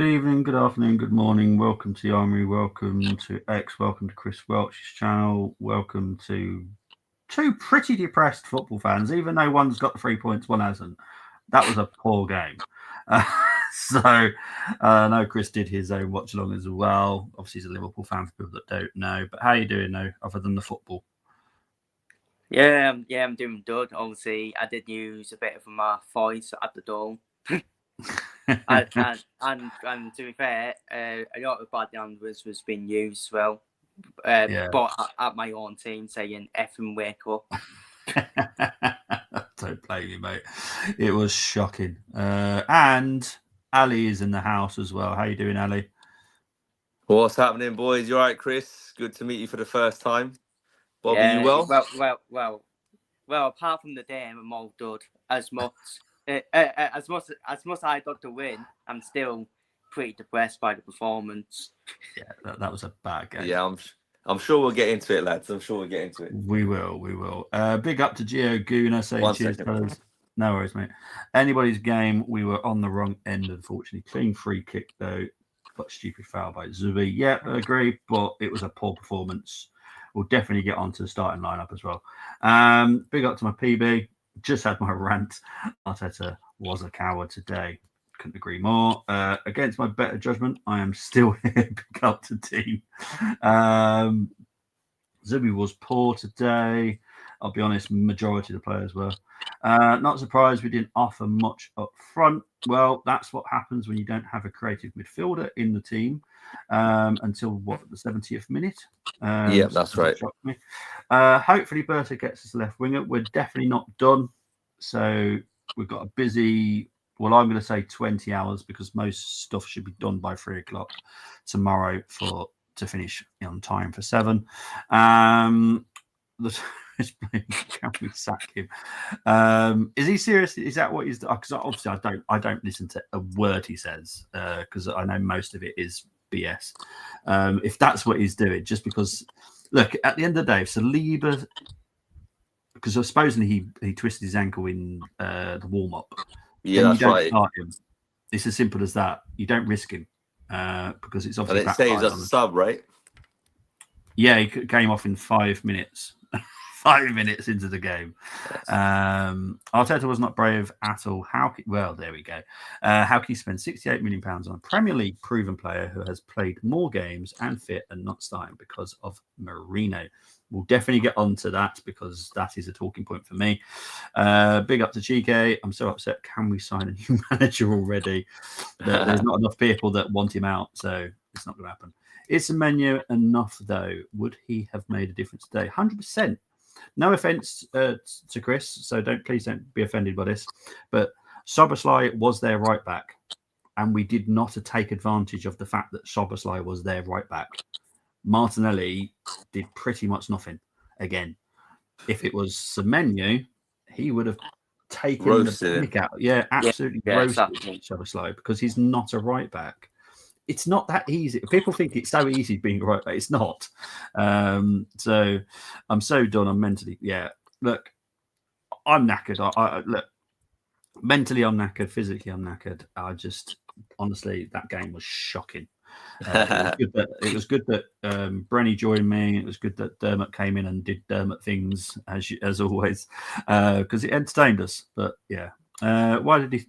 Good evening, good afternoon, good morning. Welcome to the Armory. Welcome to X. Welcome to Chris Welch's channel. Welcome to two pretty depressed football fans, even though one's got the 3 points, one hasn't. That was a poor game. I know Chris did his own watch along as well. Obviously, he's a Liverpool fan for people that don't know. But how are you doing, though, other than the football? Yeah, I'm doing good. Obviously, I did use a bit of my voice at the door. and to be fair, a lot of bad language was being used as well. But at my own team saying effing wake up. Don't blame you, mate. It was shocking. And Ali is in the house as well. How you doing, Ali? What's happening, boys? You all right, Chris? Good to meet you for the first time. Bobby, you well? Well. Apart from the game, I'm all good. As much as I got to win, I'm still pretty depressed by the performance. Yeah, that was a bad game. Yeah, I'm sure we'll get into it, lads. I'm sure we'll get into it. We will. Big up to Gio Guna saying cheers, fellas. No worries, mate. Anybody's game. We were on the wrong end, unfortunately. Clean free kick, though, but stupid foul by Zubi. Yeah, I agree, but it was a poor performance. We'll definitely get onto the starting lineup as well. Big up to my PB. Just had my rant. Arteta was a coward today. Couldn't agree more. Against my better judgment, I am still here. Big up to team. Zubi was poor today. I'll be honest, majority of the players were. Not surprised we didn't offer much up front. Well, that's what happens when you don't have a creative midfielder in the team until, the 70th minute? Yeah, that's right. Me. Hopefully Berta gets us left winger. We're definitely not done. So we've got a busy, I'm going to say 20 hours because most stuff should be done by 3 o'clock tomorrow to finish on time for 7. Can we sack him? Is he serious? Is that what he's? Because obviously I don't listen to a word he says because I know most of it is BS. If that's what he's doing, just because, look, at the end of the day, if Saliba, because supposedly he twisted his ankle in the warm up. Yeah, that's right. Start him. It's as simple as that. You don't risk him because it's obviously. And it saves us a sub, right? Yeah, he came off in 5 minutes. 5 minutes into the game. Arteta was not brave at all. There we go. How can you spend £68 million on a Premier League proven player who has played more games and fit and not starting because of Mourinho? We'll definitely get onto that because that is a talking point for me. Big up to Chike. I'm so upset. Can we sign a new manager already? There's not enough people that want him out, so it's not going to happen. Is the menu enough, though? Would he have made a difference today? 100%. No offense to Chris, so please don't be offended by this. But Szoboszlai was their right back, and we did not take advantage of the fact that Szoboszlai was their right back. Martinelli did pretty much nothing. Again, if it was Semenyo, he would have taken the pick out. Yeah, absolutely roasted Szoboszlai because he's not a right back. It's not that easy. People think it's so easy being a right back. It's not. So I'm so done. I'm mentally, Look, I'm knackered. Look, mentally I'm knackered. Physically I'm knackered. Honestly, that game was shocking. It was good that Brenny joined me. It was good that Dermot came in and did Dermot things as always because it entertained us. But yeah, why did he?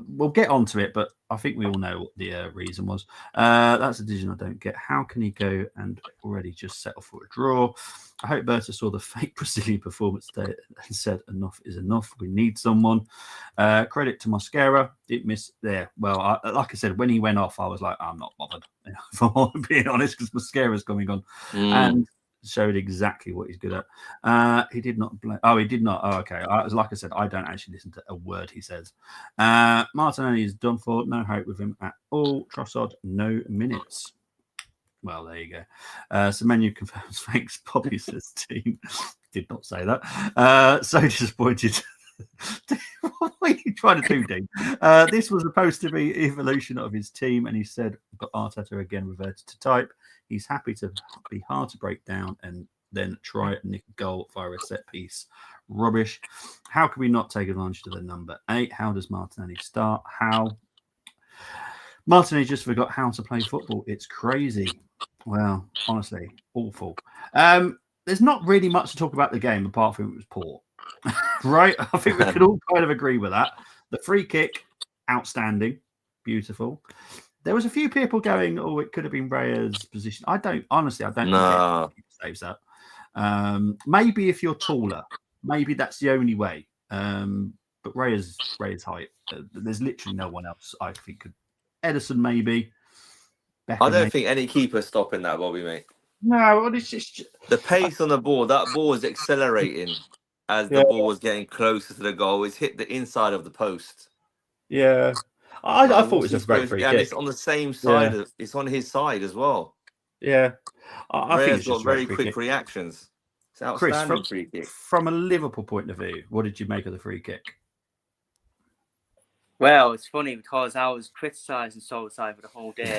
We'll get onto it, but I think we all know what the reason was. That's a decision I don't get. How can he go and already just settle for a draw? I hope Berta saw the fake Brazilian performance today and said enough is enough. We need someone. Credit to Mosquera. It missed there. Well, like I said, when he went off, I was like, I'm not bothered. If I'm being honest, because Mosquera's coming on. And showed exactly what he's good at. He did not blame. Oh, he did not. Oh, okay. Like I said, I don't actually listen to a word he says. Martinelli is done for. No hope with him at all. Trossard, no minutes. Well, there you go. Semenyo confirms. Thanks, Bobby says team. Did not say that. So disappointed. What are you trying to do, Dean? This was supposed to be evolution of his team, and he said, but Arteta again reverted to type. He's happy to be hard to break down and then try and nick a goal via a set piece. Rubbish. How can we not take advantage of the number 8? How does Martinelli start? How? Martinez just forgot how to play football. It's crazy. Well, honestly, awful. There's not really much to talk about the game apart from it was poor. Right? I think we could all kind of agree with that. The free kick, outstanding, beautiful. There was a few people going, "Oh, it could have been Raya's position." I don't No. think he saves that. Maybe if you're taller, maybe that's the only way. But Raya's height, there's literally no one else I think could. Edison maybe. I Beckham, don't maybe. think any keeper's stopping that, Bobby, mate. No, well, it's just The pace on the ball, that ball was accelerating as the Yeah. ball was getting closer to the goal. It's hit the inside of the post. yeah. I Like, thought it what's was he a great supposed free to? And kick. it's on the same side. It's on his side as well. Yeah, I think Raya's it's just got a great very free quick kick. reactions. It's an Chris, outstanding free kick. from a Liverpool point of view, what did you make of the free kick? Well, it's funny because I was criticising Solskjaer for the whole day,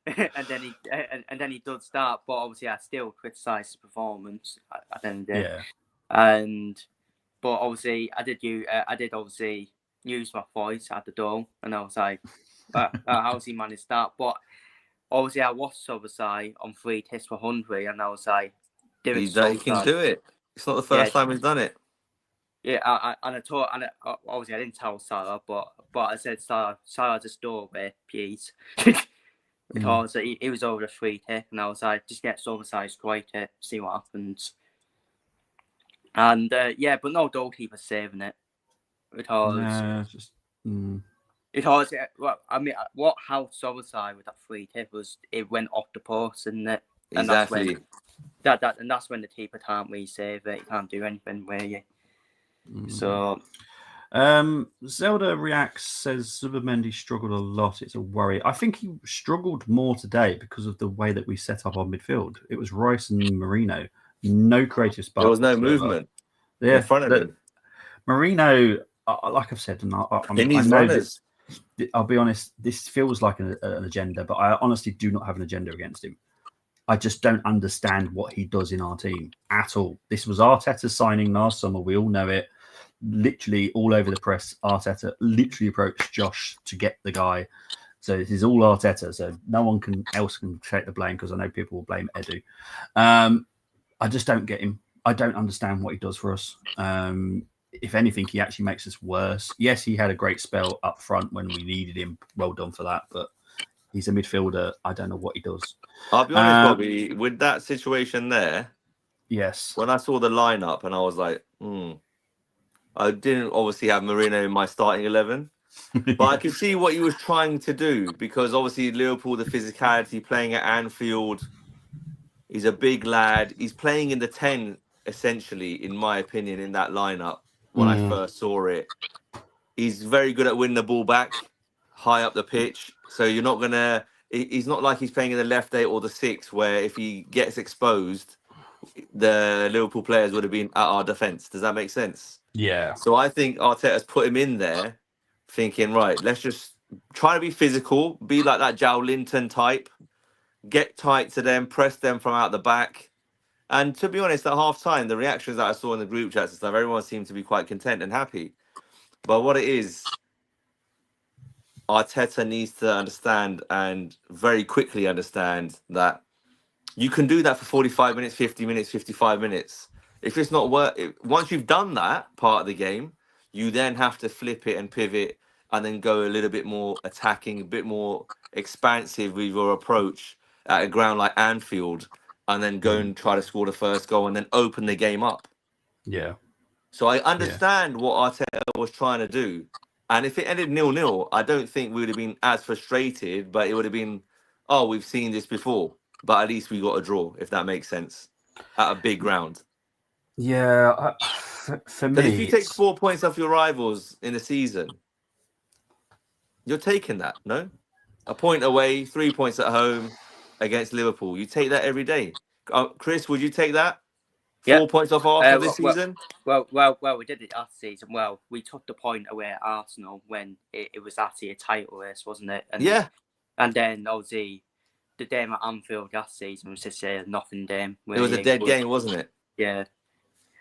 and then he did start. But obviously, I still criticised his performance at the end of the day. Yeah. But obviously, I did obviously use my voice at the door, and I was like, "How's he managed that?" But obviously, I watched Solskjaer on free hits for Hungary, and I was like, He can do it. It's not the first time he's done it. Yeah, obviously I didn't tell Sarah, but I said, Sarah, just go away, please. Because he was over the free hit, and I was like, just get Solskjaer straight hit, see what happens. And but no goalkeeper saving it. Because well, I mean, what helped Solskjaer with that free hit was it went off the post, and Exactly. that's when the keeper can't really save it. You can't do anything where you. So, Zelda reacts, says Zubimendi struggled a lot. It's a worry. I think he struggled more today because of the way that we set up our midfield. It was Rice and Marino. No creative spark. There was no movement in front of him. Marino, like I've said, and he needs runners. I'll be honest, this feels like an agenda, but I honestly do not have an agenda against him. I just don't understand what he does in our team at all. This was Arteta's signing last summer. We all know it. Literally all over the press, Arteta literally approached Josh to get the guy. So this is all Arteta. So no one else can take the blame, because I know people will blame Edu. I just don't get him. I don't understand what he does for us. If anything, he actually makes us worse. Yes, he had a great spell up front when we needed him. Well done for that. But he's a midfielder. I don't know what he does. I'll be honest, Bobby, with that situation there. Yes. When I saw the lineup and I was like, I didn't obviously have Marino in my starting 11, but I could see what he was trying to do, because obviously Liverpool, the physicality, playing at Anfield, he's a big lad. He's playing in the 10, essentially, in my opinion, in that lineup when I first saw it. He's very good at winning the ball back, high up the pitch. So you're not going to... He's not like he's playing in the left 8 or the 6, where if he gets exposed, the Liverpool players would have been at our defence. Does that make sense? Yeah. So I think Arteta's put him in there thinking, right, let's just try to be physical, be like that Joe Linton type, get tight to them, press them from out the back. And to be honest, at half-time, the reactions that I saw in the group chats and stuff, everyone seemed to be quite content and happy. But what it is, Arteta needs to understand, and very quickly understand, that you can do that for 45 minutes, 50 minutes, 55 minutes. If it's not once you've done that part of the game, you then have to flip it and pivot and then go a little bit more attacking, a bit more expansive with your approach at a ground like Anfield, and then go and try to score the first goal and then open the game up. Yeah. So I understand what Arteta was trying to do. And if it ended 0-0, I don't think we would have been as frustrated, but it would have been, oh, we've seen this before. But at least we got a draw, if that makes sense, at a big ground. Yeah, for me... But if you take 4 points off your rivals in the season, you're taking that, no? A point away, 3 points at home against Liverpool. You take that every day. Chris, would you take that? 4 points off after this season? Well, we did it last season. Well, we took the point away at Arsenal when it was actually a title race, wasn't it? And, And then, obviously, the game at Anfield last season was just a nothing game. It was a dead game, wasn't it? Yeah.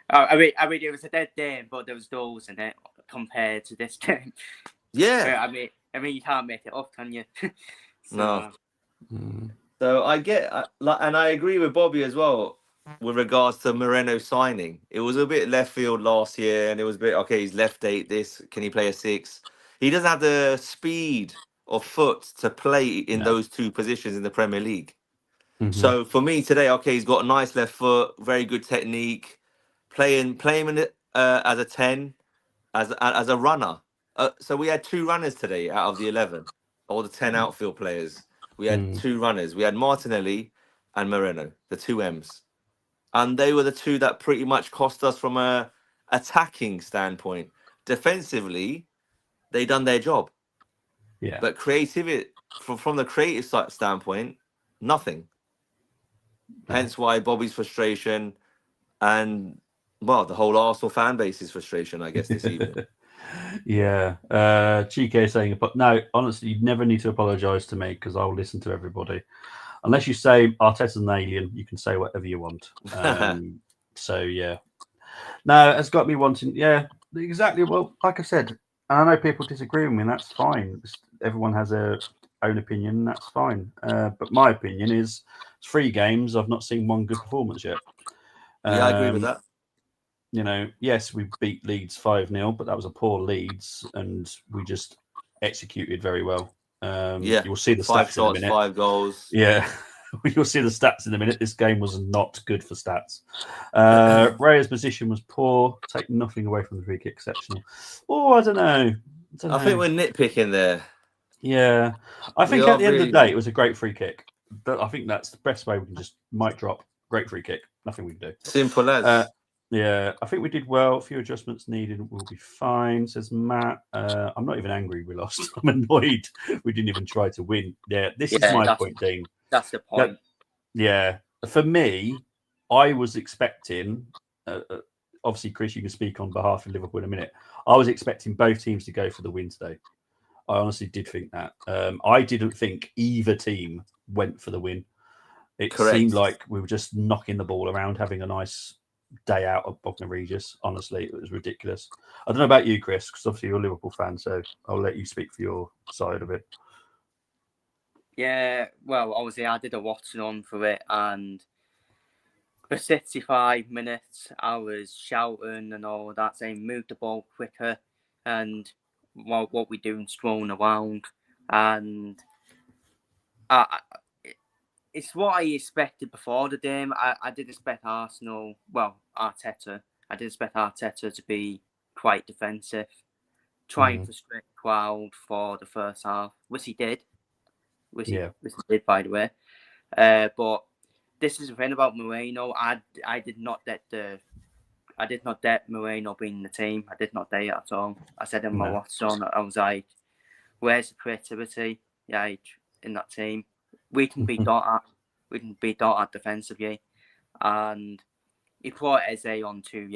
I mean, it was a dead game, but there was goals in it compared to this game. Yeah. I mean, you can't make it up, can you? No. Mm. So I get, and I agree with Bobby as well with regards to Moreno signing. It was a bit left field last year, and it was a bit okay. He's left eight. Can he play a 6? He doesn't have the speed or foot to play in those two positions in the Premier League. Mhm. So for me today, okay, he's got a nice left foot, very good technique. Play him in as a 10, as a runner. So we had 2 runners today out of the 11, or the 10 outfield players. We had 2 runners. We had Martinelli and Moreno, the 2 M's. And they were the 2 that pretty much cost us from a attacking standpoint. Defensively, they done their job. Yeah. But creativity, from the creative standpoint, nothing. Hence why Bobby's frustration and, well, the whole Arsenal fan base's frustration, I guess, this evening. Yeah. GK saying, but no, honestly, you never need to apologise to me because I'll listen to everybody. Unless you say Arteta's an alien, you can say whatever you want. So, yeah. No, it's got me wanting, yeah, exactly. Well, like I said, and I know people disagree with me, and that's fine. Everyone has their own opinion, and that's fine. But my opinion is it's 3 games. I've not seen one good performance yet. Yeah, I agree with that. You know, yes, we beat Leeds 5-0, but that was a poor Leeds, and we just executed very well. Yeah, you'll see the 5 stats shots, in a minute. 5 goals. Yeah, you'll see the stats in a minute. This game was not good for stats. Raya's position was poor. Take nothing away from the free kick, exceptional. Oh, I don't know. I think we're nitpicking there. Yeah, I think We at the are end of the really- day, it was a great free kick. But I think that's the best way we can just mic drop. Great free kick. Nothing we can do. Simple as. Yeah, I think we did well. A few adjustments needed. We'll be fine, says Matt. I'm not even angry we lost. I'm annoyed we didn't even try to win. Yeah, this is my point, Dean. That's the point. Yeah, for me, I was expecting, obviously, Chris, you can speak on behalf of Liverpool in a minute. I was expecting both teams to go for the win today. I honestly did think that. I didn't think either team went for the win. It seemed like we were just knocking the ball around, having a nice day out of Bognor Regis. Honestly, it was ridiculous. I don't know about you, Chris, because obviously you're a Liverpool fan, so I'll let you speak for your side of it. Yeah, well, obviously I did a watching on for it, and for 65 minutes I was shouting and all that, saying move the ball quicker, and what we doing, strolling around, and it's what I expected before the game. I did expect Arsenal, well, Arteta, I did expect Arteta to be quite defensive, trying to frustrate the crowd for the first half, which he did. Which he did, by the way. But this is the thing about Moreno. I did not get Moreno being in the team. I did not date at all. I said in my watch on, I was like, where's the creativity in that team? We can be dot at defensively, and he brought Eze on too.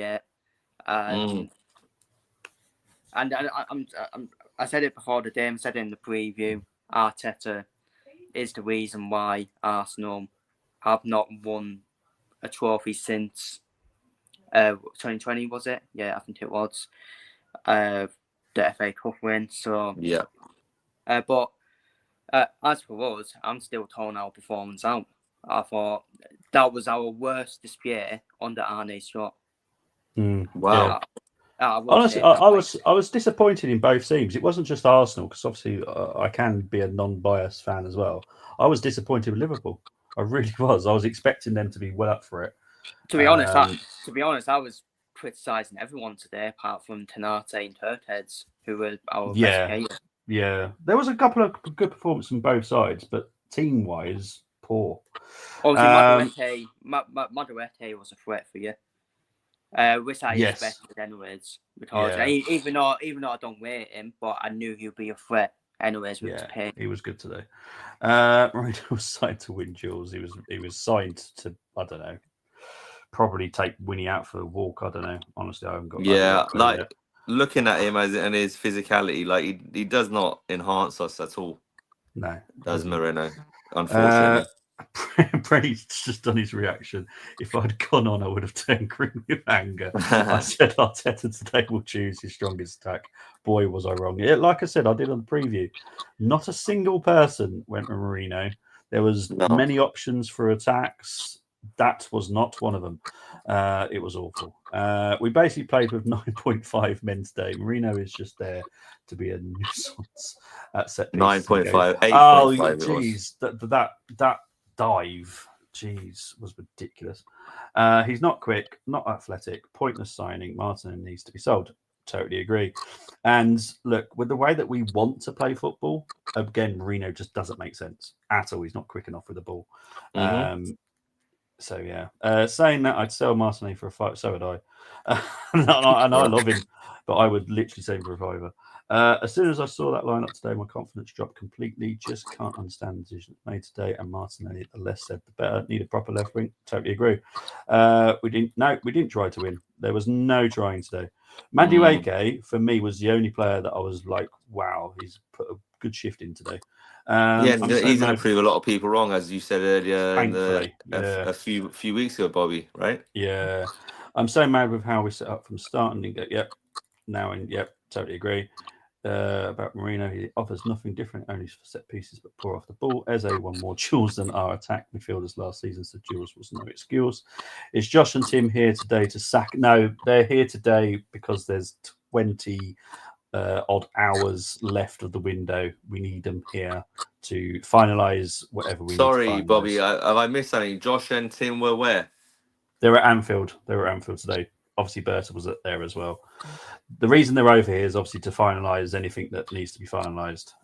And I said it before the game. I said it in the preview. Arteta is the reason why Arsenal have not won a trophy since 2020, was it? Yeah, I think it was. The FA Cup win. So yeah. But as for us, I'm still torn our performance out. I thought that was our worst display under Arne's shot. Wow. Honestly, I was disappointed in both teams. It wasn't just Arsenal, because obviously I can be a non-biased fan as well. I was disappointed with Liverpool. I really was. I was expecting them to be well up for it. To be honest, I was criticising everyone today, apart from Tenate and Turkheads, who were our best players. Yeah, there was a couple of good performances from both sides, but team-wise, poor. Obviously, Madueke was a threat for you. Which I expected anyways, because even though I don't rate him, but I knew he'd be a threat anyways with his pay. He was good today. Moreno was signed to win Jules. He was signed to, I don't know, probably take Winnie out for a walk. I don't know. Honestly, I haven't got. Yeah, like looking at him and his physicality, like he does not enhance us at all. No, does Moreno? Unfortunately. Brenny's just done his reaction. If I'd gone on, I would have turned green with anger. I said Arteta today will choose his strongest attack. Boy, was I wrong. Yeah, like I said, I did on the preview. Not a single person went with Mourinho. There was many options for attacks. That was not one of them. It was awful. We basically played with 9.5 men today. Mourinho is just there to be a nuisance at set pieces. 9.5, 8.5. Oh, jeez, that dive, jeez, was ridiculous. He's not quick, not athletic, pointless signing. Martin needs to be sold. Totally agree. And look, with the way that we want to play football, again, Mourinho just doesn't make sense at all. He's not quick enough with the ball. So yeah, saying that, I'd sell Martinelli for a five. So would I. And I love him, but I would literally sell him for a fiver. As soon as I saw that lineup today, my confidence dropped completely. Just can't understand the decision made today. And Martinelli, the less said, the better. Need a proper left wing. Totally agree. We didn't try to win. There was no trying today. Madueke, for me, was the only player that I was like, wow, he's put a good shift in today. He's going to prove a lot of people wrong, as you said earlier a few weeks ago, Bobby, right? Yeah. I'm so mad with how we set up from start and didn't go, totally agree. About Mourinho, he offers nothing different, only for set pieces, but poor off the ball. Eze won more duels than our attack midfielders last season, so duels was no excuse. Is Josh and Tim here today to sack? No, they're here today because there's 20 odd hours left of the window. We need them here to finalise whatever we need to finalise. Sorry, Bobby, have I missed anything? Josh and Tim were where? They were at Anfield. They were at Anfield today. Obviously, Berta was there as well. The reason they're over here is obviously to finalise anything that needs to be finalised.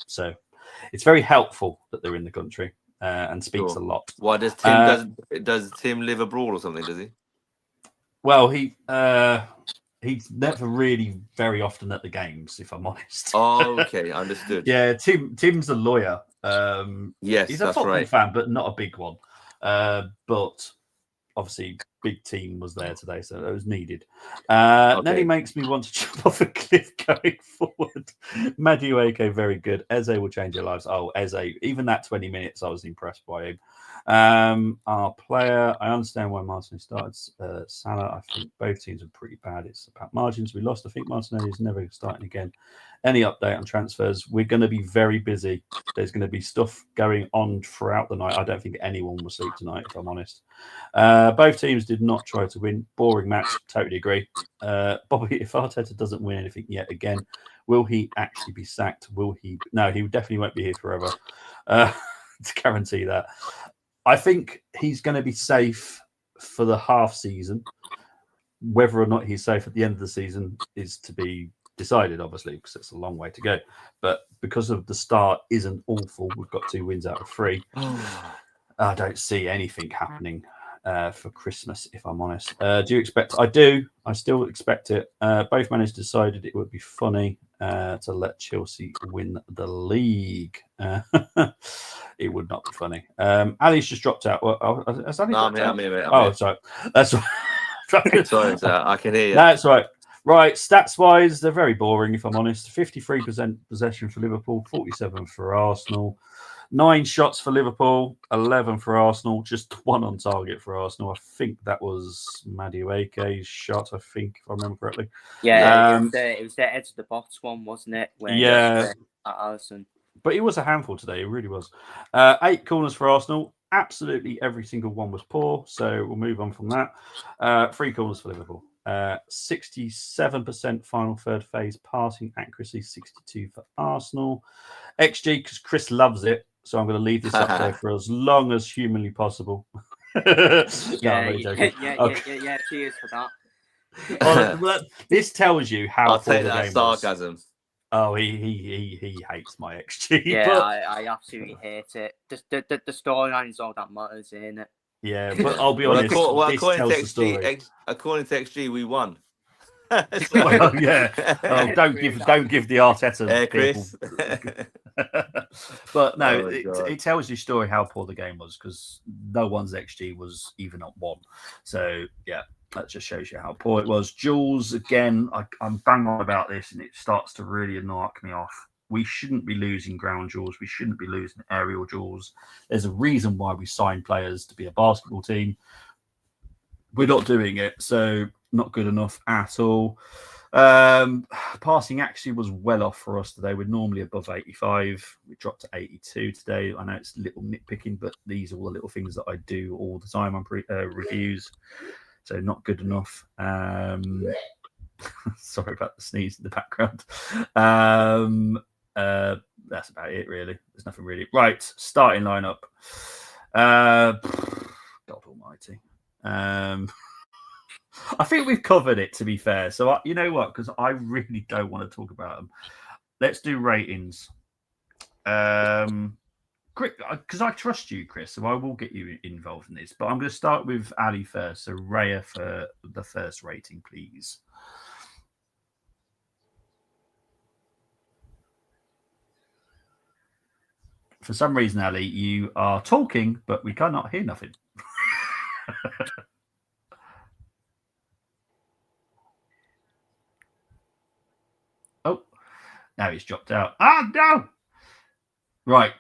So it's very helpful that they're in the country and speaks a lot. Why does Tim does Tim live abroad or something? Does he? Well, he's never really very often at the games, if I'm honest. Oh, okay, understood. Yeah, Tim's a lawyer. Yes, he's a football fan, but not a big one. But obviously, big team was there today, so it was needed. Then he makes me want to jump off a cliff going forward. Madueke, very good. Eze will change your lives. Oh, Eze, even that 20 minutes, I was impressed by him. Our player, I understand why Martinelli started. Salah, I think both teams are pretty bad. It's about margins. We lost. I think Martinelli is never starting again. Any update on transfers? We're going to be very busy. There's going to be stuff going on throughout the night. I don't think anyone will sleep tonight, if I'm honest. Both teams did not try to win. Boring match. Totally agree. Bobby, if Arteta doesn't win anything yet again, will he actually be sacked? Will he? No, he definitely won't be here forever. To guarantee that. I think he's going to be safe for the half season. Whether or not he's safe at the end of the season is to be decided, obviously, because it's a long way to go. But because of the start isn't awful, we've got 2 wins out of 3. I don't see anything happening for Christmas, if I'm honest. Do you expect? I do. I still expect it. Both managers decided it would be funny to let Chelsea win the league. It would not be funny. Ali's just dropped out. Well, has Ali dropped out? I'm here. Oh, sorry. That's sorry, I can hear you. That's right. Right, stats-wise, they're very boring, if I'm honest. 53% possession for Liverpool, 47% for Arsenal. 9 shots for Liverpool, 11 for Arsenal, just 1 on target for Arsenal. I think that was Madueke's shot, I think, if I remember correctly. Yeah, it was the edge of the box one, wasn't it? Yeah. At Alisson. But it was a handful today, it really was. 8 corners for Arsenal. Absolutely every single one was poor, so we'll move on from that. 3 corners for Liverpool. 67% final third phase passing accuracy, 62 for Arsenal. XG, because Chris loves it, so I'm going to leave this up there for as long as humanly possible. Cheers for that. This tells you how I'll take the that game sarcasm. Was. Oh, he hates my XG. Yeah, but... I absolutely hate it. The storyline is all that matters, isn't it? Yeah, but I'll be honest. According to XG, we won. Well, yeah. Oh, don't give the Arteta Chris. But no, it tells you story how poor the game was, because no one's XG was even at 1. So yeah, that just shows you how poor it was. Jules, again, I'm bang on about this, and it starts to really knock me off. we shouldn't be losing ground duels. We shouldn't be losing aerial duels. There's a reason why we sign players to be a basketball team. We're not doing it, so not good enough at all. Passing actually was well off for us today. We're normally above 85. We dropped to 82 today. I know it's a little nitpicking, but these are all the little things that I do all the time on reviews. So not good enough. Sorry about the sneeze in the background. That's about it, really. There's nothing really. Right, starting lineup. God almighty. I think we've covered it, to be fair. So, you know what? Because I really don't want to talk about them. Let's do ratings. Because I trust you, Chris, so I will get you involved in this. But I'm going to start with Ali first. So, Raya for the first rating, please. For some reason, Ali, you are talking, but we cannot hear nothing. Oh, now he's dropped out. Ah, no! Right.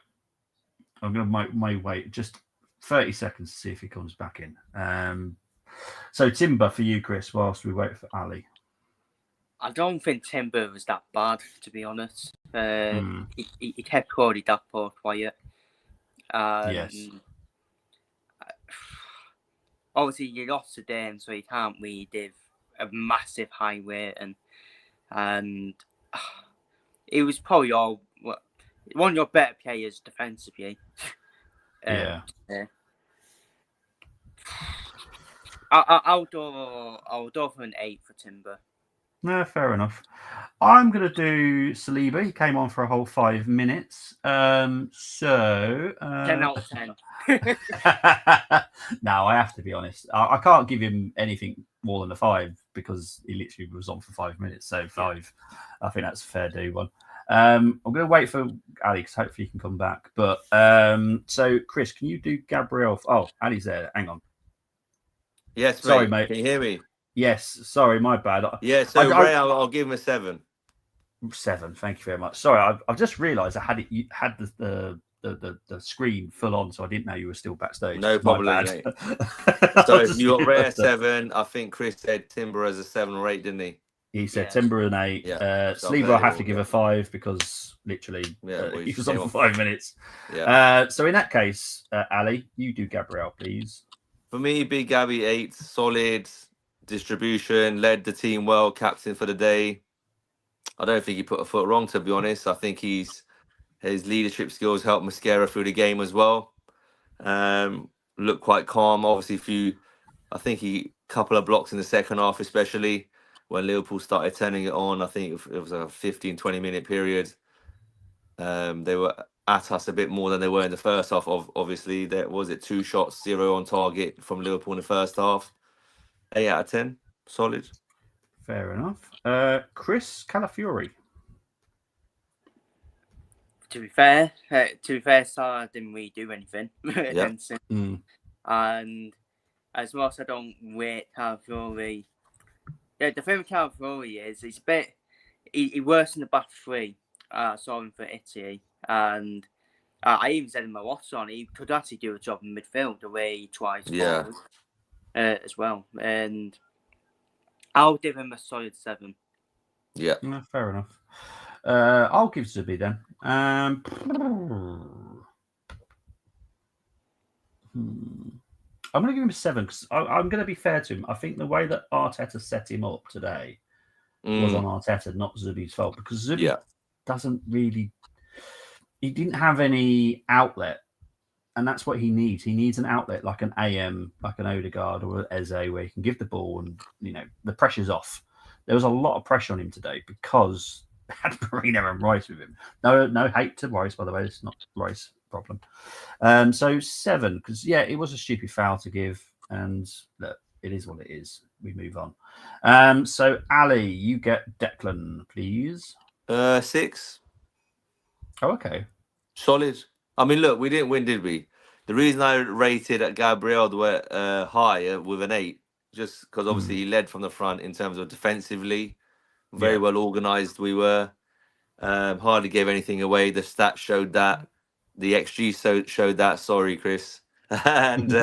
I'm going to wait just 30 seconds to see if he comes back in. So, Timber for you, Chris, whilst we wait for Ali. I don't think Timber was that bad, to be honest. He kept Cody Dapo quiet. Yes. Obviously, you lost to Dame, so you can't really give a massive high rating. And it was probably one of your better players defensively. Yeah. I'll go for an 8 for Timber. No, fair enough. I'm going to do Saliba. He came on for a whole 5 minutes. 10 out of 10. No, I have to be honest. I can't give him anything more than a 5 because he literally was on for 5 minutes. So 5. I think that's a fair do one. I'm going to wait for Ali because hopefully he can come back. But so, Chris, can you do Gabriel? Oh, Ali's there. Hang on. Yes, sorry, mate. Can you hear me? Yes, sorry, my bad. Yeah, so Ray, I'll give him a 7. 7, thank you very much. Sorry, I've just realised I had the screen full on, so I didn't know you were still backstage. No problem. So you got Ray a 7. I think Chris said Timber as a 7 or 8, didn't he? He said Timber an 8. Yeah. Sleever, I have to give a 5 because literally he was on for 5 minutes. Yeah. So in that case, Ali, you do Gabriel, please. For me, Big Gabby 8, solid distribution, led the team well, captain for the day. I don't think he put a foot wrong, to be honest. I think his leadership skills helped Mosquera through the game as well. Looked quite calm. Obviously, I think he couple of blocks in the second half, especially when Liverpool started turning it on. I think it was a 15, 20-minute period. They were at us a bit more than they were in the first half. Obviously, there was 2 shots, 0 on target from Liverpool in the first half. 8 out of 10, solid. Fair enough. Chris Calafiori. To be fair, Salah didn't really do anything against him. And as much as I don't rate Calafiori, the thing with Calafiori is he's a bit he works in the back 3. I saw him for Italy, and I even said in my watch on he could actually do a job in midfield the way he tries forward, as well. And I'll give him a solid 7. Yeah, no, fair enough. I'll give Zubi then. I'm going to give him a 7 because I'm going to be fair to him. I think the way that Arteta set him up today was on Arteta, not Zubi's fault, because Zubi doesn't really. He didn't have any outlet, and that's what he needs. He needs an outlet like an AM, like an Odegaard or an Eze, where he can give the ball and the pressure's off. There was a lot of pressure on him today because they had Marino and Rice with him. No hate to Rice, by the way. It's not Rice's problem. So 7 because it was a stupid foul to give, and look, it is what it is. We move on. So Ali, you get Declan, please. 6. Oh, okay. Solid. I mean, look, we didn't win, did we? The reason I rated at Gabriel high with an 8, just because obviously he led from the front in terms of defensively. Very well organised we were. Hardly gave anything away. The stats showed that. The XG showed that. Sorry, Chris. and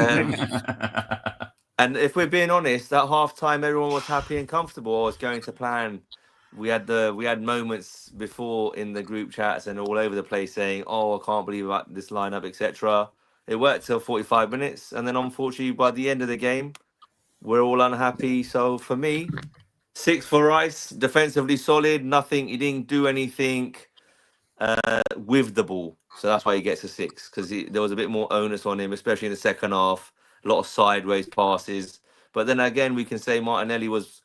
if we're being honest, at half time everyone was happy and comfortable. I was going to plan. We had moments before in the group chats and all over the place saying, "Oh, I can't believe about this lineup, etc." It worked till 45 minutes, and then unfortunately by the end of the game, we're all unhappy. So for me, 6 for Rice, defensively solid. Nothing. He didn't do anything with the ball, so that's why he gets a 6 because there was a bit more onus on him, especially in the second half. A lot of sideways passes, but then again, we can say Martinelli was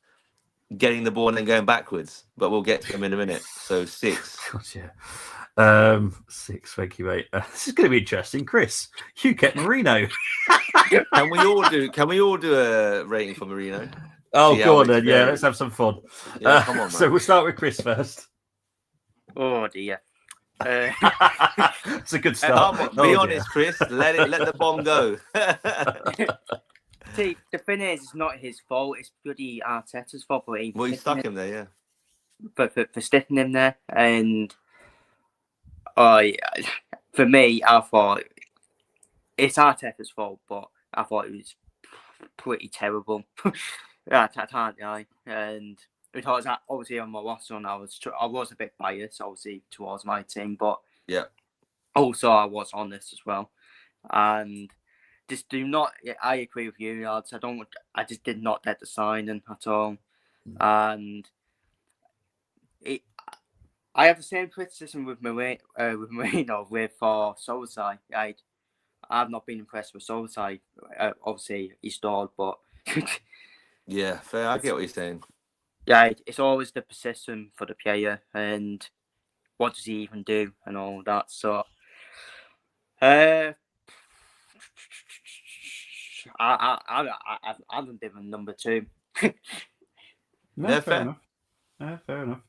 getting the ball and then going backwards, but we'll get to him in a minute. So 6. God, yeah. 6. Thank you, mate. This is going to be interesting, Chris. You get Marino. Can we all do a rating for Marino? Oh, See how go on much then. it Yeah, varies. let's have some fun. Yeah, come on, man. So we'll start with Chris first. Oh dear. It's a good start. Be honest, Chris. Let the bomb go. See, the thing is, it's not his fault. It's bloody Arteta's fault. But Well, he stuck him there, yeah. For sticking him there, and for me, I thought it's Arteta's fault, but I thought it was pretty terrible. I can't lie, and because obviously on my last one, I was a bit biased, obviously towards my team, but yeah, also I was honest as well, and just do not. I agree with you, lads. I just did not get the signing at all, and I have the same criticism with Marino with Solskjaer. I've not been impressed with Solskjaer. Obviously, he stalled, but yeah, fair. I get what you're saying. Yeah, it's always the persistence for the player and what does he even do and all that. So, I don't give him number 2. No, Yeah, fair enough. Fair enough.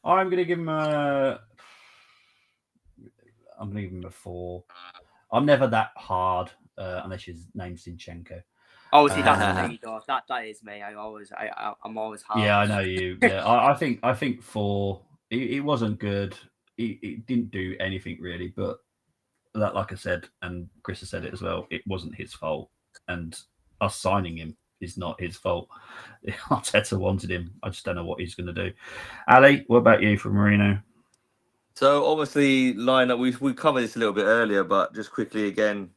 I'm going to give him a 4. I'm never that hard unless your name's Zinchenko. Obviously, that's me, though. That is me. I'm always hard. Yeah, I know you. Yeah, I think 4. It wasn't good. It didn't do anything really. But that, like I said, and Chris has said it as well, it wasn't his fault. And us signing him is not his fault. Arteta wanted him. I just don't know what he's going to do. Ali, what about you for Marino? So obviously, lineup. We covered this a little bit earlier, but just quickly again,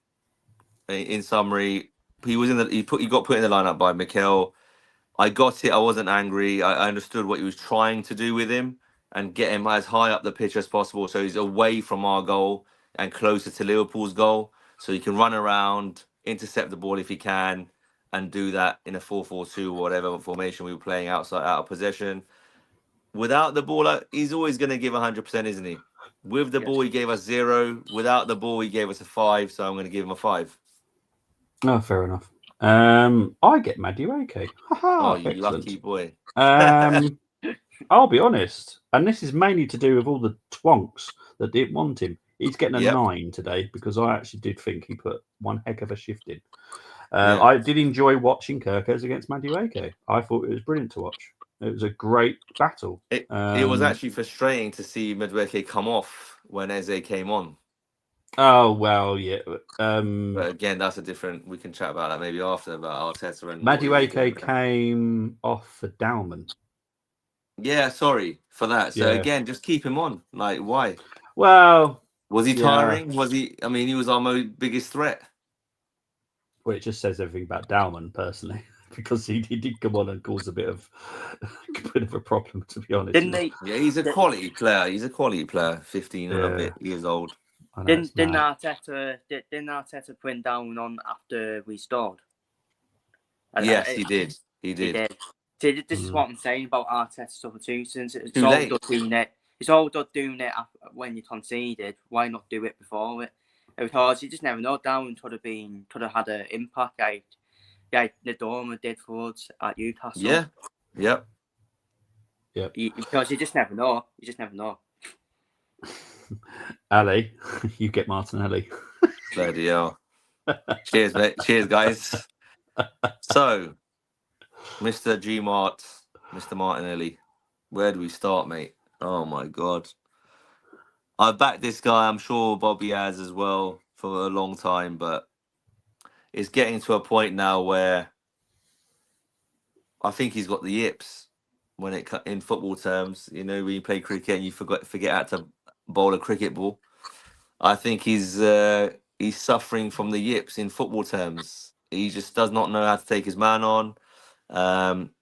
in summary, he got put in the lineup by Mikel. I got it. I wasn't angry. I understood what he was trying to do with him and get him as high up the pitch as possible, so he's away from our goal and closer to Liverpool's goal, so he can run around, intercept the ball if he can, and do that in a 4-4-2 or whatever formation we were playing out of possession. Without the ball, he's always going to give 100%, isn't he? With the ball, he gave us 0. Without the ball, he gave us a 5. So I'm going to give him a 5. Oh, fair enough. I get Madueke. Oh, you lucky boy. I'll be honest, and this is mainly to do with all the twonks that didn't want him. He's getting a 9 today because I actually did think he put one heck of a shift in. I did enjoy watching Kirkers against Madueke. I thought it was brilliant to watch. It was a great battle. It was actually frustrating to see Madueke come off when Eze came on. Oh, well, yeah. But again, that's a different... We can chat about that maybe after, about Arteta and... Madueke came off for Dalman. Yeah, sorry for that. So again, just keep him on. Like, why? Well... Was he tiring? Was he... I mean, he was our biggest threat. Well, it just says everything about Dalman, personally. Because he did come on and cause a bit of a problem, to be honest. Didn't he? Yeah, he's a quality player. He's a quality player. 15 and a bit years old. Didn't Arteta put him down on after we scored? Yes, he did. He did. See, this is what I'm saying about Arteta's substitutions. It's all good doing it. It's all good doing it when you conceded. Why not do it before it? Because you just never know. Down could have had an impact. Like Nadorma did for us at Newcastle. Yeah. Yep. Because you just never know. Ali, you get Martinelli. Bloody hell. Cheers, mate. Cheers, guys. So, Mr. Mr. Martinelli, where do we start, mate? Oh my God. I've backed this guy. I'm sure Bobby has as well for a long time, but it's getting to a point now where I think he's got the yips when in football terms. You know, when you play cricket and you forget how to bowl a cricket ball. I think he's suffering from the yips in football terms. He just does not know how to take his man on.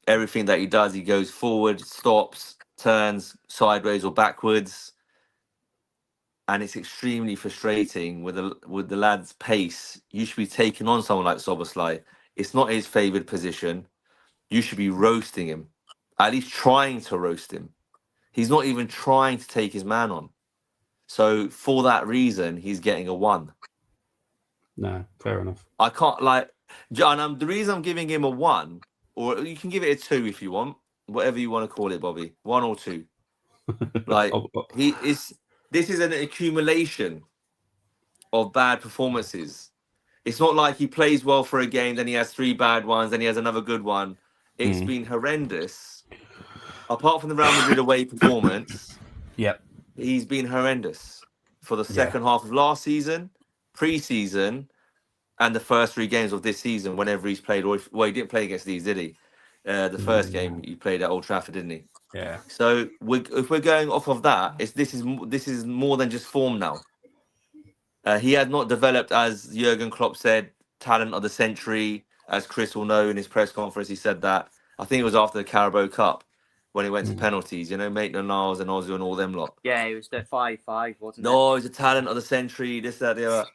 Everything that he does, he goes forward, stops, turns sideways or backwards, and it's extremely frustrating with the lad's pace. You should be taking on someone like Soboslai. It's not his favoured position. You should be roasting him, at least trying to roast him. He's not even trying to take his man on. So for that reason, he's getting a 1. No, fair enough. I can't John. The reason I'm giving him a 1, or you can give it a 2 if you want, whatever you want to call it, Bobby. 1 or 2. Like he is. This is an accumulation of bad performances. It's not like he plays well for a game, then he has 3 bad ones, then he has another good one. It's been horrendous. Apart from the Real Madrid away performance, Yep. he's been horrendous for the second half of last season, pre-season, and the first 3 games of this season. Whenever he's played, well, he didn't play against these, did he? The first game he played at Old Trafford, didn't he? Yeah. So if we're going off of that, this is more than just form now. He had not developed, as Jurgen Klopp said, talent of the century. As Chris will know in his press conference, he said that. I think it was after the Carabao Cup when he went to penalties. You know, Maitland-Niles and Ozil and all them lot. Yeah, it was the 5-5, wasn't it? No, he's a talent of the century. This, that, the other.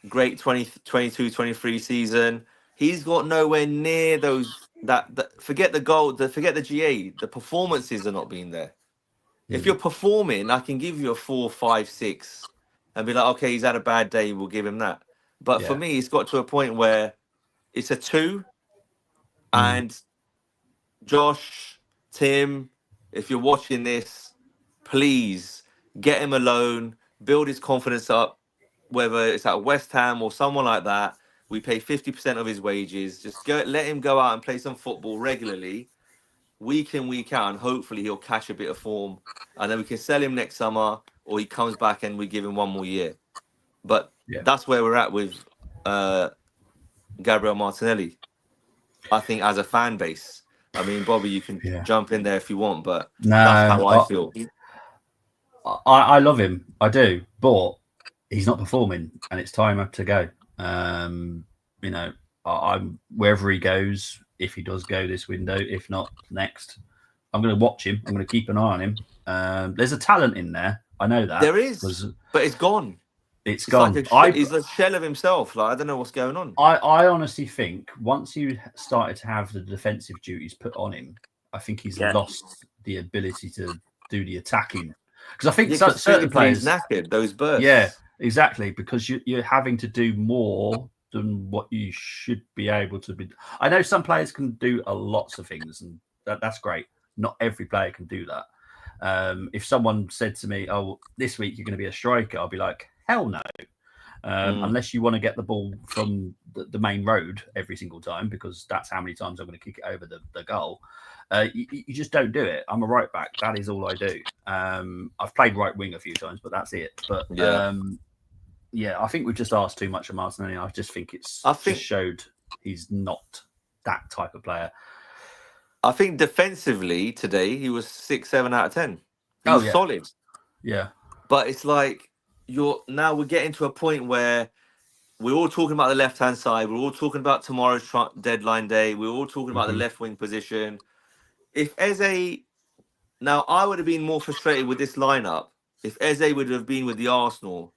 Great 22-23 season. He's got nowhere near those. Forget the goal. Forget the GA. The performances are not being there. If you're performing, I can give you a 4, 5, 6, and be like, okay, he's had a bad day. We'll give him that. But for me, it's got to a point where it's a 2. And Josh, Tim, if you're watching this, please get him alone, build his confidence up, whether it's at West Ham or someone like that. We pay 50% of his wages. Just let him go out and play some football regularly, week in, week out, and hopefully he'll catch a bit of form. And then we can sell him next summer, or he comes back and we give him 1 more year. But that's where we're at with Gabriel Martinelli, I think, as a fan base. I mean, Bobby, you can jump in there if you want, but that's how I feel. I love him. I do. But he's not performing, and it's time to go. You know, I'm wherever he goes, if he does go this window, if not next, I'm going to watch him. I'm going to keep an eye on him. There's a talent in there. I know that. There is, but it's gone. It's gone. Like he's a shell of himself. Like, I don't know what's going on. I honestly think once you started to have the defensive duties put on him, I think he's lost the ability to do the attacking. Because I think certain players knackered those bursts. Yeah, exactly. Because you're having to do more than what you should be able to be. I know some players can do lots of things, and that's great. Not every player can do that. If someone said to me, "Oh, this week you're going to be a striker," I'll be like, "Hell no." Unless you want to get the ball from the main road every single time, because that's how many times I'm going to kick it over the goal. You just don't do it. I'm a right back. That is all I do. I've played right wing a few times, but that's it. But I think we've just asked too much of Martinelli. I just think just showed he's not that type of player. I think defensively today he was 6, 7 out of 10. He was solid. Yeah, but it's like we're getting to a point where we're all talking about the left-hand side. We're all talking about tomorrow's deadline day. We're all talking about the left wing position. If Eze, now I would have been more frustrated with this lineup if Eze would have been with the Arsenal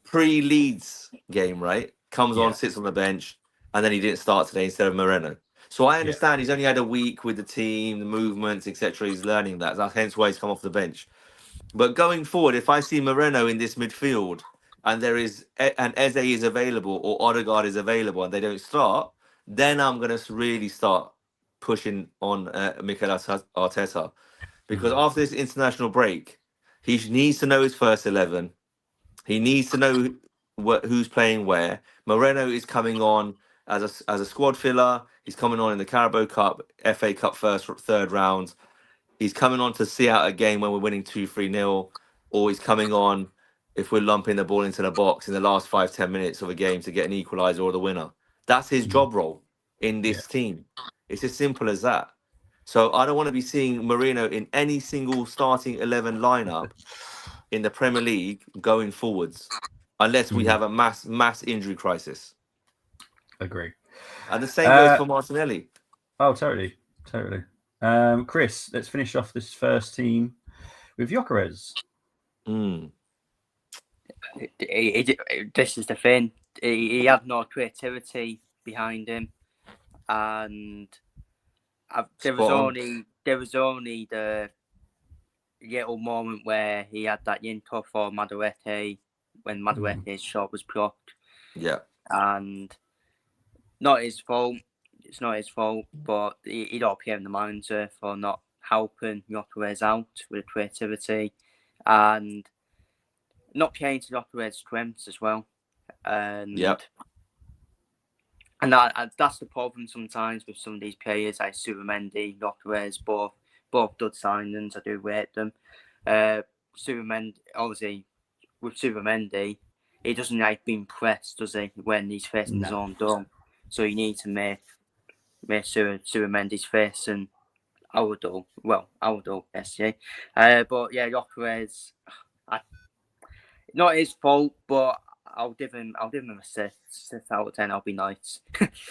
pre-Leeds game, right? Comes on, sits on the bench, and then he didn't start today instead of Moreno. So I understand he's only had a week with the team, the movements, etc. He's learning that. That's hence why he's come off the bench. But going forward, if I see Moreno in this midfield and Eze is available or Odegaard is available and they don't start, then I'm going to really start pushing on Mikel Arteta. Because after this international break, he needs to know his first 11. He needs to know who's playing where. Moreno is coming on as a squad filler. He's coming on in the Carabao Cup, FA Cup third round. He's coming on to see out a game when we're winning 2-3-0, or he's coming on if we're lumping the ball into the box in the last 5-10 minutes of a game to get an equaliser or the winner. That's his job role in this team. It's as simple as that. So I don't want to be seeing Marino in any single starting 11 lineup in the Premier League going forwards, unless we have a mass injury crisis. Agree. And the same goes for Martinelli. Oh, totally. Chris, let's finish off this first team with Gyökeres. This is the thing. He had no creativity behind him, and there was only the little moment where he had that into for Madueke when Madueke's shot was blocked. Yeah, and not his fault. It's not his fault, but he don't blame the manager for not helping Gyökeres out with creativity and not playing to Gyökeres' strengths as well. And that's the problem sometimes with some of these players like Subimendi, Gyökeres, both good signings. I do rate them. Subimendi, obviously, with Subimendi, he doesn't like being pressed, does he, when he's facing his own dome. So you need to make Subimendi's face and our dome. Well, our dome, yes, yeah. But yeah, Gyökeres, not his fault, but I'll give him a 6 out of 10. I'll be nice.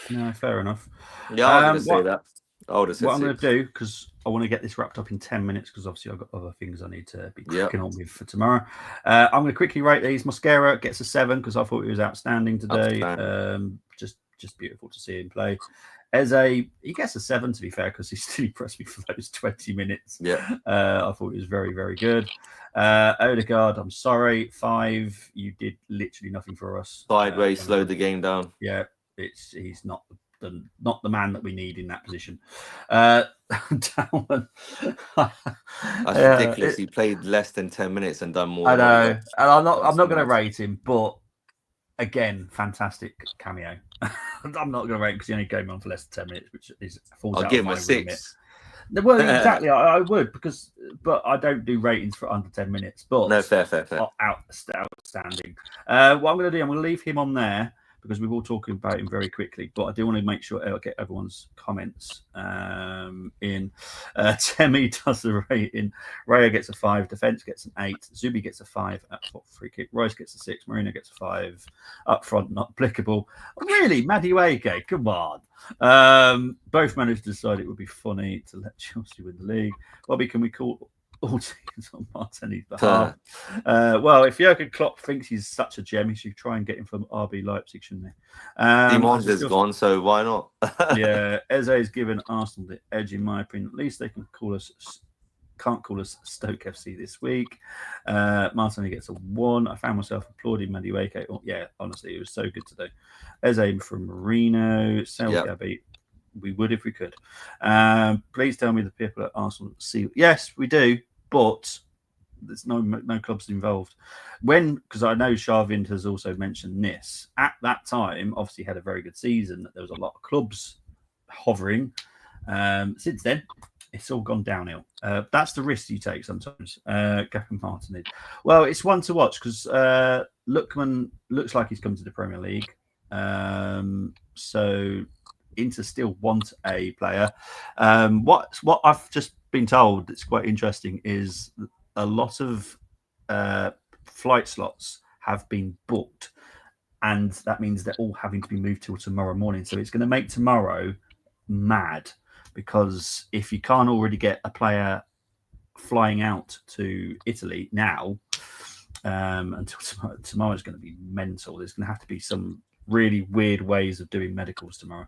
No, fair enough. Yeah, I was going to say that. I would have said what I'm 6. going to do, because I want to get this wrapped up in 10 minutes, because obviously I've got other things I need to be cracking on with for tomorrow. I'm going to quickly rate these. Mosquera gets a 7 because I thought he was outstanding today. Just beautiful to see him play. Eze, he gets a 7 to be fair, because he still impressed me for those 20 minutes. Yeah. I thought he was very, very good. Odegaard, I'm sorry, 5. You did literally nothing for us. Sideways slowed the game down. Yeah, he's not the man that we need in that position. Dalman, that's ridiculous. He played less than 10 minutes and done more. I know, and I'm not going to rate him, but again, fantastic cameo. I'm not going to rate him because he only came on for less than 10 minutes, which falls out of my remit. I'll give him a 6. Well, exactly, I would, but I don't do ratings for under 10 minutes. But no, fair. Outstanding. What I'm going to do, I'm going to leave him on there because we will talk about him very quickly. But I do want to make sure I get everyone's comments in. Temi does the rating. Raya gets a 5. Defense gets an 8. Zubi gets a 5 at free kick. Rice gets a 6. Marino gets a 5. Up front, not applicable. Really, Madueke, come on. Both managed to decide it would be funny to let Chelsea win the league. Bobby, can we call all teams on Martinelli's behalf? Well, if Jurgen Klopp thinks he's such a gem, he should try and get him from RB Leipzig, shouldn't he? Dimons is gone, so why not? Yeah, Eze has given Arsenal the edge, in my opinion. At least they can't call us Stoke FC this week. Martinelli gets a 1. I found myself applauding Madueke. Oh, yeah, honestly, it was so good today. Eze from Marino. Gabby. We would if we could. Please tell me the people at Arsenal see. Yes, we do, but there's no clubs involved. Because I know Sharvind has also mentioned this. At that time, obviously had a very good season. There was a lot of clubs hovering. Since then, it's all gone downhill. That's the risk you take sometimes. Gavin Martinelli. Well, it's one to watch because Lookman looks like he's come to the Premier League. So Inter still want a player. What I've just been told that's quite interesting is a lot of flight slots have been booked, and that means they're all having to be moved till tomorrow morning. So it's going to make tomorrow mad, because if you can't already get a player flying out to Italy now, until tomorrow is going to be mental. There's going to have to be some really weird ways of doing medicals tomorrow.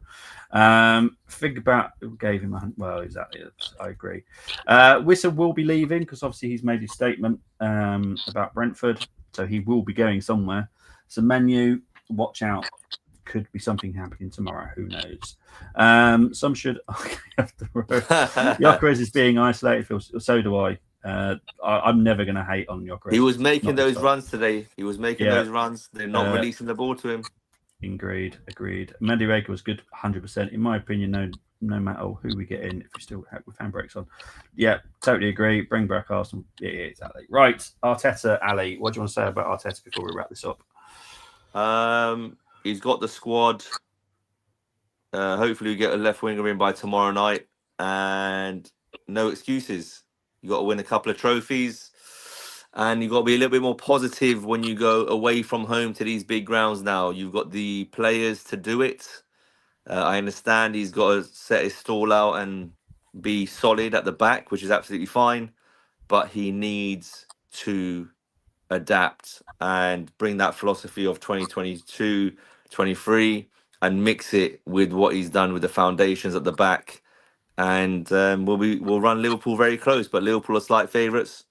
Think about who gave him exactly. I agree. Wissa will be leaving because obviously he's made his statement about Brentford, so he will be going somewhere. So Menu, watch out. Could be something happening tomorrow. Who knows? Some should. Gyökeres is being isolated. So do I. I'm never going to hate on Gyökeres. He was making those runs today. Those runs. They're not releasing the ball to him. Agreed. Madueke was good, 100%. In my opinion, no matter who we get in, if we still have with handbrakes on. Yeah, totally agree. Bring back Arsenal. Yeah, exactly. Right, Arteta, Ali, what do you want to say about Arteta before we wrap this up? He's got the squad. Hopefully we get a left winger in by tomorrow night, and no excuses. You got to win a couple of trophies, and you got to be a little bit more positive when you go away from home to these big grounds. Now you've got the players to do it. I understand he's got to set his stall out and be solid at the back, which is absolutely fine, but he needs to adapt and bring that philosophy of 2022, 23 and mix it with what he's done with the foundations at the back. And we'll run Liverpool very close, but Liverpool are slight favourites.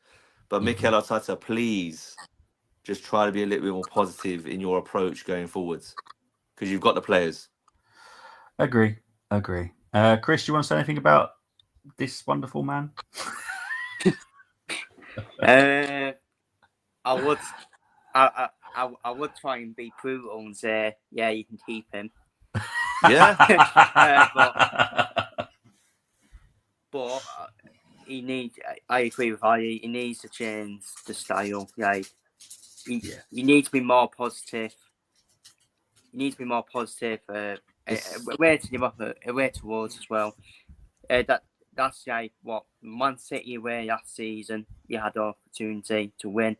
But Mikel Arteta, please just try to be a little bit more positive in your approach going forwards, because you've got the players. Agree. Chris, do you want to say anything about this wonderful man? I would try and be brutal and say, yeah, you can keep him. Yeah. But he needs. I agree with Ali. He needs to change the style. Like, he needs to be more positive. He needs to be more positive. Away towards as well. That's like what Man City were last season. You had the opportunity to win.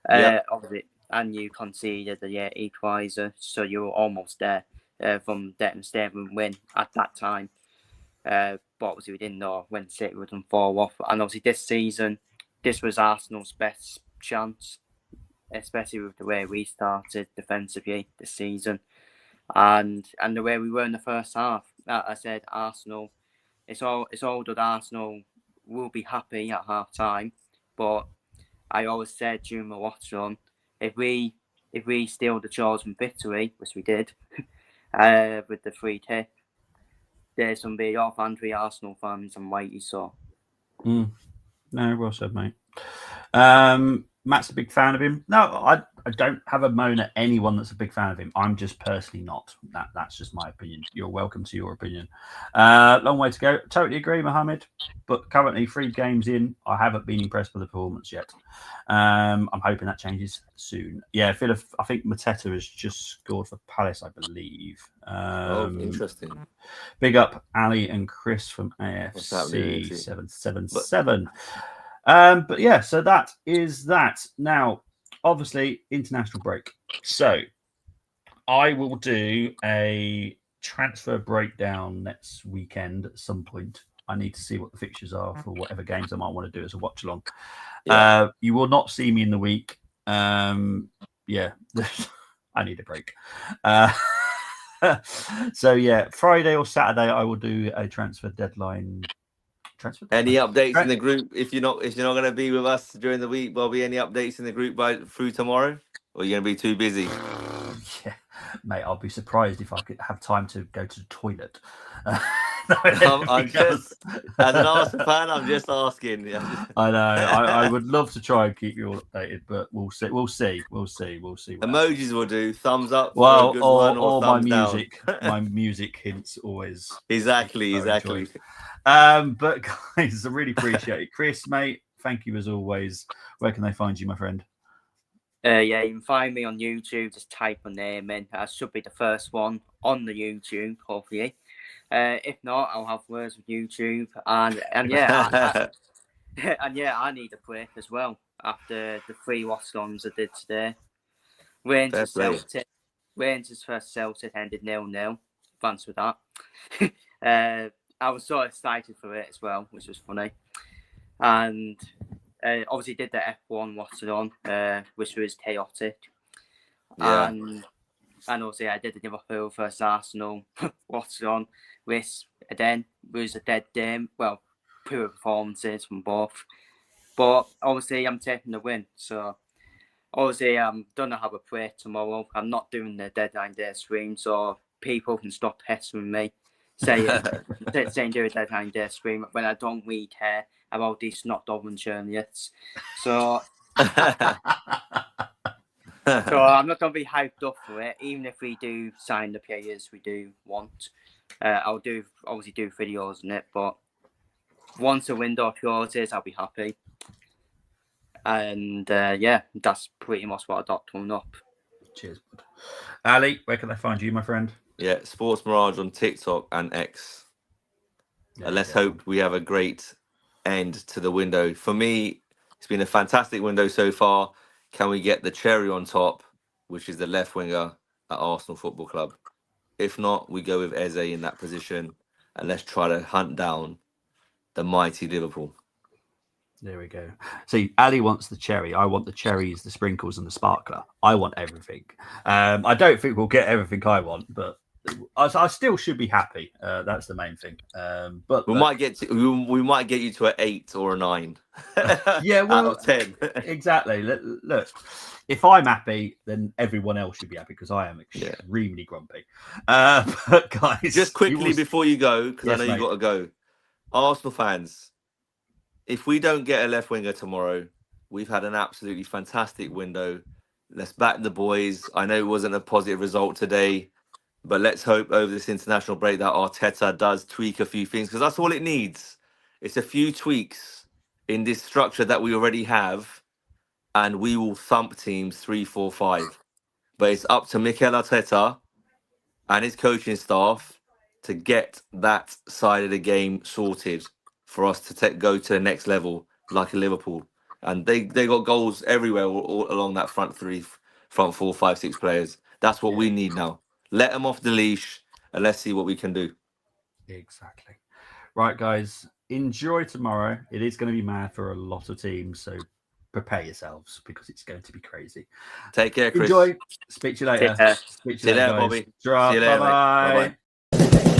Obviously, and you conceded the equaliser, so you were almost there from getting a statement win at that time. But obviously, we didn't know when City would fall off. And obviously, this season, this was Arsenal's best chance, especially with the way we started defensively this season, and the way we were in the first half. I said Arsenal. It's all that Arsenal will be happy at half time, but I always said during the watch run, if we steal the chosen victory, which we did, with the free kick, there's some big off angry Arsenal fans and rightly so. No, well said, mate. Matt's a big fan of him. No, I don't have a moan at anyone that's a big fan of him. I'm just personally not. That's just my opinion. You're welcome to your opinion. Long way to go. Totally agree, Mohammed. But currently 3 games in, I haven't been impressed with the performance yet. I'm hoping that changes soon. Yeah, I think Mateta has just scored for Palace, I believe. Interesting. Big up Ali and Chris from AFC 777. But yeah, so that is that. Now, obviously, international break. So I will do a transfer breakdown next weekend at some point. I need to see what the fixtures are for whatever games I might want to do as a watch along. Yeah. You will not see me in the week. Yeah, I need a break. So yeah, Friday or Saturday, I will do a transfer deadline. Any updates in the group? If you're not going to be with us during the week, will be any updates in the group through tomorrow, or are you going to be too busy? Yeah, mate, I'll be surprised if I could have time to go to the toilet. I'm just, as an Arsenal fan, I'm just asking. I know. I would love to try and keep you all updated, but we'll see. Emojis will do. Thumbs up. Well, for a good one, or my music. Down. My music hints always. Exactly. But guys, I really appreciate it. Chris, mate, thank you as always. Where can they find you, my friend? Yeah, you can find me on YouTube. Just type my name in. I should be the first one on the YouTube, hopefully. If not, I'll have words with YouTube. And yeah, I need a break as well after the 3 watch-alongs I did today. Rangers first Celtic ended 0-0. Thanks for that. I was so excited for it as well, which was funny. And obviously did the F1 watch-along, which was chaotic. Yeah. And obviously I did the Liverpool versus Arsenal watch-along, which again was a dead game. Well, poor performances from both. But obviously I'm taking the win. So obviously I'm going to have a break tomorrow. I'm not doing the deadline day stream, so people can stop pestering me. saying do a deadline day stream when I don't really care about these snot dog and journalists. So So I'm not going to be hyped up for it, even if we do sign the players we do want. I'll obviously do videos on it, but once the window closes, I'll be happy. And yeah, that's pretty much what I got coming up. Cheers, bud. Ali, where can they find you, my friend? Yeah, Sports Mirage on TikTok and X. Let's hope we have a great end to the window. For me, it's been a fantastic window so far. Can we get the cherry on top, which is the left winger at Arsenal Football Club? If not, we go with Eze in that position, and let's try to hunt down the mighty Liverpool. There we go. See, Ali wants the cherry. I want the cherries, the sprinkles, and the sparkler. I want everything. I don't think we'll get everything I want, but I still should be happy. That's the main thing. But we might get you to an 8 or a 9. Yeah, well, out of 10. Exactly. Look, if I'm happy, then everyone else should be happy because I am extremely grumpy. But guys, just quickly before you go, because I know you've got to go. Arsenal fans, if we don't get a left winger tomorrow, we've had an absolutely fantastic window. Let's back the boys. I know it wasn't a positive result today, but let's hope over this international break that Arteta does tweak a few things, because that's all it needs. It's a few tweaks in this structure that we already have, and we will thump teams 3-4-5. But it's up to Mikel Arteta and his coaching staff to get that side of the game sorted for us to go to the next level, like a Liverpool. And they got goals everywhere all along that front 4, 5, 6 players. That's what we need now. Let them off the leash and let's see what we can do. Exactly. Right, guys, enjoy tomorrow. It is going to be mad for a lot of teams, so prepare yourselves because it's going to be crazy. Take care, Chris. Enjoy. Speak to you later. See you later, Bobby. Bye-bye. Bye-bye.